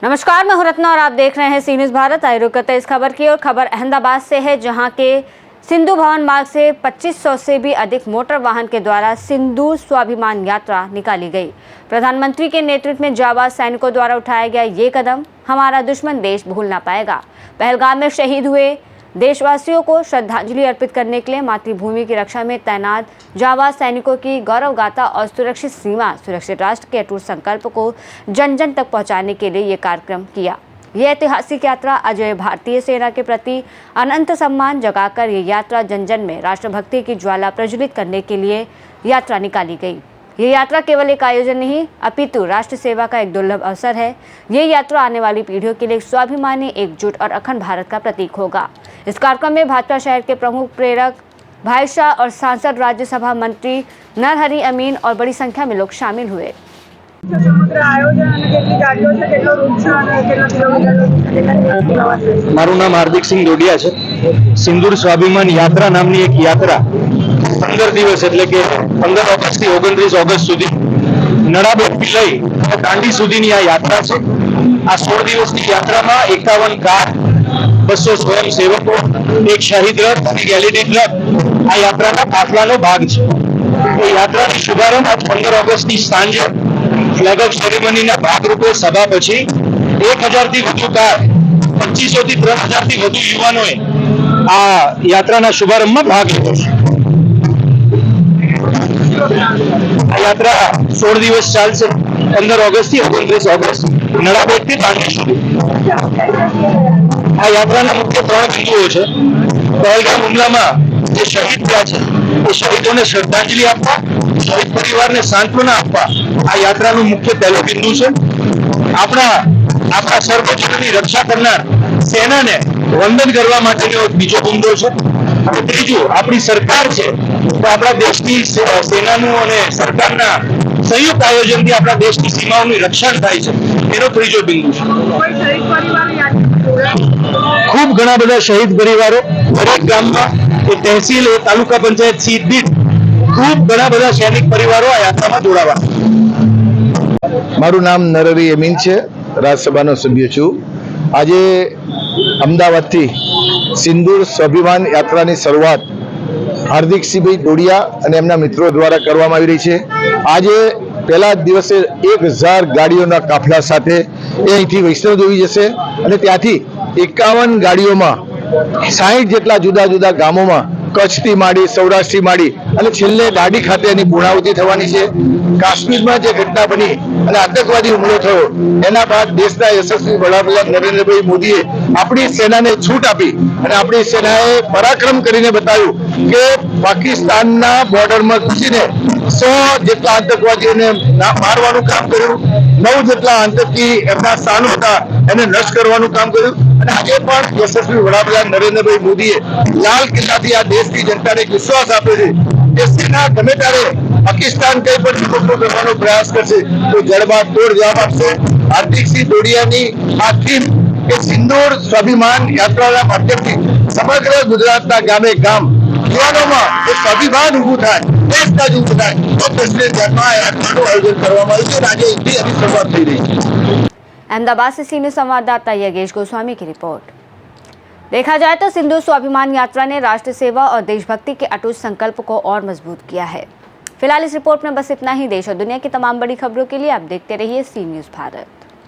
नमस्कार, मैं हूं रत्ना और आप देख रहे हैं सी न्यूज़ भारत। आइए रुक करते हैं इस खबर की और खबर अहमदाबाद से है, जहां के सिंधु भवन मार्ग से 2500 से भी अधिक मोटर वाहन के द्वारा सिंदूर स्वाभिमान यात्रा निकाली गई। प्रधानमंत्री के नेतृत्व में जाबाज सैनिकों द्वारा उठाया गया ये कदम हमारा दुश्मन देश भूल ना पाएगा। पहलगाम में शहीद हुए देशवासियों को श्रद्धांजलि अर्पित करने के लिए मातृभूमि की रक्षा में तैनात जाबाज सैनिकों की गौरव गाथा और सुरक्षित सीमा, सुरक्षित राष्ट्र के अटूट संकल्प को जन जन तक पहुंचाने के लिए ये कार्यक्रम किया। यह ऐतिहासिक यात्रा अजय भारतीय सेना के प्रति अनंत सम्मान जगाकर ये यात्रा जन जन में राष्ट्रभक्ति की ज्वाला प्रज्वलित करने के लिए यात्रा निकाली गई। ये यात्रा केवल एक आयोजन नहीं, अपितु राष्ट्र सेवा का एक दुर्लभ अवसर है। ये यात्रा आने वाली पीढ़ियों के लिए एक स्वाभिमानी, एकजुट और अखंड भारत का प्रतीक होगा। इस कार्यक्रम में भाजपा शहर के प्रमुख प्रेरक भाई शाह और सांसद राज्यसभा मंत्री नरहरि अमीन और बड़ी संख्या में लोग शामिल हुए। મારું નામ હાર્દિક સિંહ ડોડિયા છે। સિંદૂર સ્વાભિમાન યાત્રા નામની એક યાત્રા 15 દિવસ એટલે કે 15 ઓગસ્ટ થી 29 ઓગસ્ટ સુધી નડાબેટથી લઈ દાંડી સુધીની આ યાત્રા છે। આ 16 દિવસની યાત્રામાં 51 કાર, 200 સ્વયંસેવકો, એક શહીદ રથ અને એલઈડી ટ્રક આ યાત્રાના કાફલાનો ભાગ છે। એ યાત્રાનો શુભારંભ 15 ઓગસ્ટની સાંજે ફ્લેગ ઓફ સેરેમનીના ભાગરૂપે સભા પછી 1000 થી વધુ કાર, 2500 થી 3000 થી વધુ યુવાનોએ આ યાત્રાના શુભારંભમાં ભાગ લીધો છે। આ યાત્રા 16 દિવસ ચાલશે, 15 ઓગસ્ટ થી 29 ઓગસ્ટ નડાબેટ થી દાંડી સુધી। આ યાત્રાના મુખ્ય 3 બિંદુઓ છે। પહેલગામ હુમલામાં જે શહીદ થયા છે એ શહીદોને શ્રદ્ધાંજલિ આપવા, શહીદ પરિવારને સાંત્વના આપવા આ યાત્રાનું મુખ્ય પહેલું બિંદુ છે। આપણા સર્વજનોની રક્ષા કરનાર સેનાને વંદન કરવા માટેનો બીજો મુદ્દો છે। અને ત્રીજું આપણી સરકાર છે, તો આપણા દેશની સેનાનું અને સરકારના સંયુક્ત આયોજનથી આપણા દેશની સીમાઓની રક્ષા થાય છે, એનો ત્રીજો બિંદુ છે। ખૂબ ઘણા બધા શહીદ પરિવારો દરેક ગામમાં, એ તહેસીલ, એ તાલુકા પંચાયત સીટ દીઠ ખૂબ ઘણા બધા સૈનિક પરિવારો આ યાત્રામાં જોડાવા। મારું નામ નરહરી અમીન છે, રાજ્યસભાનો સભ્ય છું। આજે અમદાવાદથી સિંદૂર સ્વાભિમાન યાત્રાની શરૂઆત હાર્દિકસિંહભાઈ ડોડિયા અને એમના મિત્રો દ્વારા કરવામાં આવી રહી છે। આજે પહેલા દિવસે 1000 ગાડીઓના કાફલા સાથે એ અહીંથી વૈષ્ણવદેવી જશે અને ત્યાંથી 51 ગાડીઓમાં 60 જેટલા જુદા જુદા ગામોમાં કચ્છથી માંડી, સૌરાષ્ટ્રથી માંડી અને છેલ્લે દાંડી ખાતે એની પૂર્ણાહુતિ થવાની છે। કાશ્મીરમાં જે ઘટના બની અને આતંકવાદી હુમલો થયો એના બાદ દેશના યશસ્વી વડાપ્રધાન નરેન્દ્રભાઈ મોદીએ આપણી સેનાને છૂટ આપી અને આપણી સેનાએ પરાક્રમ કરીને બતાવ્યું કે પાકિસ્તાનના બોર્ડરમાં ઘૂસીને 100 જેટલા આતંકવાદીઓને મારવાનું કામ કર્યું, 9 જેટલા આતંકી એમના સ્થાનો હતા એને નષ્ટ કરવાનું કામ કર્યું। અને આજે પણ યશસ્વી વડાપ્રધાન નરેન્દ્રભાઈ મોદીએ લાલ કિલ્લાથી આ દેશની જનતાને એક વિશ્વાસ આપ્યો છે કે સેના ગમે ત્યારે પાકિસ્તાન કઈ પણ વિરોધ કરવાનો પ્રયાસ કરશે તો જડબાતોડ જવાબ આપશે। હાર્દિકસિંહ ડોડિયાની આ થીમ કે સિંદૂર સ્વાભિમાન યાત્રાના માધ્યમથી સમગ્ર ગુજરાતના ગામે ગામ યુવાનોમાં એક સ્વાભિમાન ઊભું થાય, દેશના જ ઊભું થાય તો દેશને ધ્યાનમાં આ યાત્રાનું આયોજન કરવામાં આવ્યું છે અને આજે અહીંથી એની શરૂઆત થઈ રહી છે। अहमदाबाद से सी न्यूज़ संवाददाता योगेश गोस्वामी की रिपोर्ट। देखा जाए तो सिंदूर स्वाभिमान यात्रा ने राष्ट्र सेवा और देशभक्ति के अटूट संकल्प को और मजबूत किया है। फिलहाल इस रिपोर्ट में बस इतना ही। देश और दुनिया की तमाम बड़ी खबरों के लिए आप देखते रहिए सी न्यूज़ भारत।